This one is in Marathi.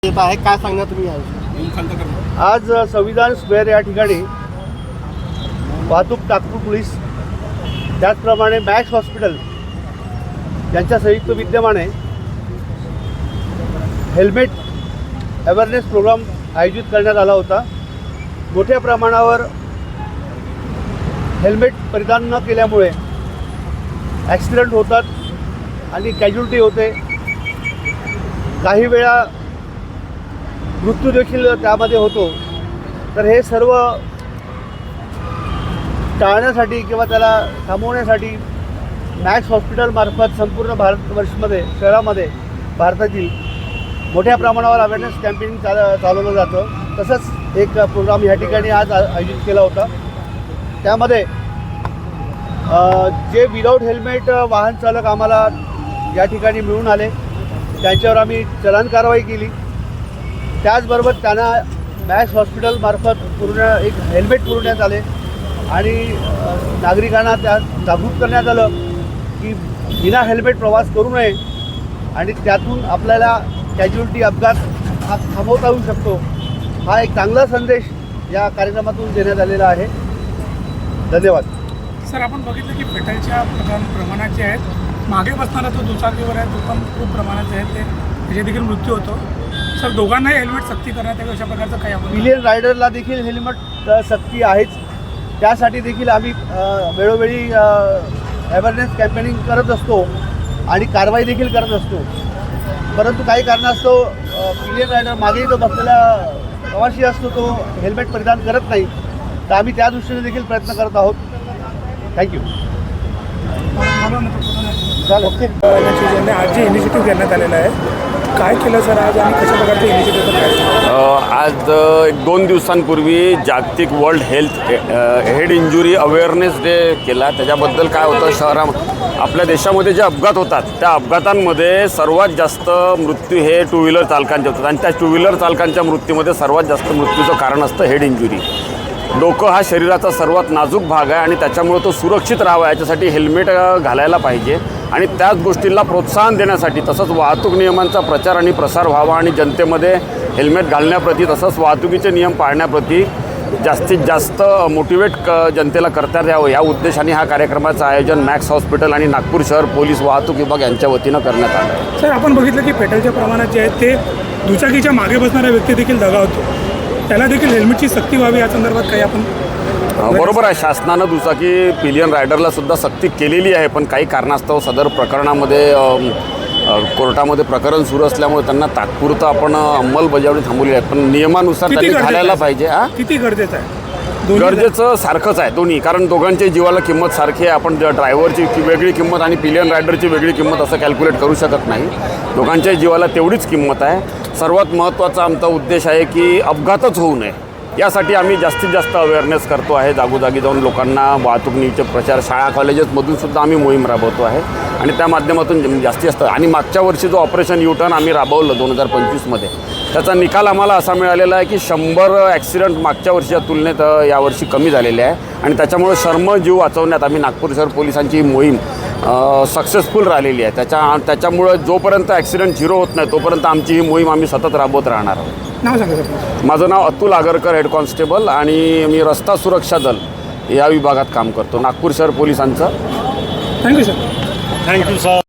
येत आहे, काय सांगणार तुम्ही याविषयी? आज संविधान स्क्वेअर या ठिकाणी वाहतूक नागपूर पोलीस त्याचप्रमाणे मॅक्स हॉस्पिटल यांच्या संयुक्त विद्यमाने हेल्मेट अवेअरनेस प्रोग्राम आयोजित करण्यात आला होता। मोठ्या प्रमाणावर हेल्मेट परिधान न केल्यामुळे ॲक्सिडेंट होतात आणि कॅज्युलिटी होते, काही वेळा मृत्यू देखील त्यामध्ये होतो। तर हे सर्व टाळण्यासाठी किंवा त्याला थांबवण्यासाठी मॅक्स हॉस्पिटलमार्फत संपूर्ण भारतवर्षामध्ये शहरामध्ये भारतातील मोठ्या प्रमाणावर अवेअरनेस कॅम्पेनिंग चालवलं जातं। तसंच एक प्रोग्राम या ठिकाणी आज आयोजित केला होता। त्यामध्ये जे विदाऊट हेल्मेट वाहन चालक आम्हाला या ठिकाणी मिळून आले त्यांच्यावर आम्ही चलन कारवाई केली। त्याचबरोबर त्यांना मॅक्स हॉस्पिटलमार्फत एक हेल्मेट पुरवण्यात आले आणि नागरिकांना त्या जागरूक करण्यात आलं की बिना हेल्मेट प्रवास करू नये आणि त्यातून आपल्याला कॅज्युलिटी अपघात हा थांबवता येऊ शकतो। हा एक चांगला संदेश या कार्यक्रमातून देण्यात आलेला आहे। धन्यवाद सर। आपण बघितलं की पेट्रोलच्या प्रमाणात जे आहेत, मागे बसणारा जो दुचाकीवर आहे तो पण खूप प्रमाणात आहे, त्याचे देखील मृत्यू होतो। सर, दोघांनाही हेल्मेट सक्ती करण्यात यावी अशा प्रकारचं काही आपण पिलियन रायडरला देखील हेल्मेट सक्ती आहेच, त्यासाठी देखील आम्ही वेळोवेळी अवेअरनेस कॅम्पेनिंग करत असतो आणि कारवाई देखील करत असतो। परंतु काही कारणास्तव पिलियन रायडर मागेही तो बसलेला प्रवासी असतो, तो हेल्मेट परिधान करत नाही, तर आम्ही त्या दृष्टीने देखील प्रयत्न करत आहोत। थँक्यू। आज जे इनिशिएटिव्ह घेण्यात आलेला आहे, काय केलं सर आज आणि कशा प्रकारचे इनिशिएटिव्ह? आज 1-2 दिवसांपूर्वी जागतिक world head injury awareness day केला। त्याच्याबद्दल काय होतं, आपल्या देशामध्ये जे अपघात होतात त्या अपघातांमध्ये सर्वात जास्त मृत्यू हे टू व्हीलर चालकांचे होतात आणि त्या टू व्हीलर चालकांच्या मृत्यूमध्ये सर्वात जास्त मृत्यूचं कारण असतं हेड इंजुरी। डोकं हा शरीराचा सर्वात नाजूक भाग आहे आणि त्याच्यामुळे तो सुरक्षित राहावा याच्यासाठी हेल्मेट घालायला पाहिजे आणि त्याच गोष्टीला प्रोत्साहन देण्यासाठी तसंच वाहतूक नियमांचा प्रचार आणि प्रसार व्हावा आणि जनतेमध्ये हेल्मेट घालण्याप्रती तसंच वाहतुकीचे नियम पाळण्याप्रती जास्तीत जास्त मोटिवेट जनतेला करता यावं या उद्देशाने हा कार्यक्रमाचं आयोजन मॅक्स हॉस्पिटल आणि नागपूर शहर पोलीस वाहतूक विभाग यांच्या वतीनं करण्यात आलं आहे। सर, आपण बघितलं की पेट्रोलच्या प्रमाणात जे आहे ते दुचाकीच्या मागे बसणारा व्यक्ती देखील दगावतो, त्याला देखील हेल्मेटची सक्ती व्हावी या संदर्भात काही आपण? बरोबर आहे, शासनानं दुचाकी पिलियन रायडरला सुद्धा सक्ती केलेली आहे, पण काही कारणास्तव सदर प्रकरणामध्ये कोर्टामध्ये प्रकरण सुरू असल्यामुळे त्यांना तात्पुरतं आपण अंमलबजावणी थांबवली आहे, पण नियमानुसार त्यांनी घालायला पाहिजे। किती गरजेचं आहे? गरजेचं सारखंच आहे दोन्ही, कारण दोघांच्या जीवाला किंमत सारखी आहे। आपण ड्रायव्हरची वेगळी किंमत आणि पिलियन रायडरची वेगळी किंमत असं कॅल्क्युलेट करू शकत नाही, दोघांच्या जीवाला तेवढीच किंमत आहे। सर्वात महत्त्वाचा आमचा उद्देश आहे की अपघातच होऊ नये यासाठी आम्ही जास्तीत जास्त अवेअरनेस करतो आहे। जागोजागी जाऊन लोकांना वाहतुकीचे प्रचार, शाळा कॉलेजेसमधून सुद्धा आम्ही मोहीम राबवतो आहे आणि त्या माध्यमातून जास्तीत जास्त आणि मागच्या वर्षी जो ऑपरेशन यू टर्न आम्ही राबवलं 2025मध्ये, त्याचा निकाल आम्हाला असा मिळालेला आहे की 100 ॲक्सिडेंट मागच्या वर्षीच्या तुलनेत यावर्षी कमी झालेले आहे आणि त्याच्यामुळे शर्म जीव वाचवण्यात आम्ही नागपूर शहर पोलिसांची ही मोहीम सक्सेसफुल राहिलेली आहे। त्याच्यामुळं जोपर्यंत ॲक्सिडेंट झिरो होत नाही तोपर्यंत आमची ही मोहीम आम्ही सतत राबवत राहणार आहोत। नाव सांगा सर। माझं नाव अतुल आगरकर, हेड कॉन्स्टेबल, आणि मी रस्ता सुरक्षा दल या विभागात काम करतो नागपूर शहर पोलिसांचं। Thank you sir. Thank you sir.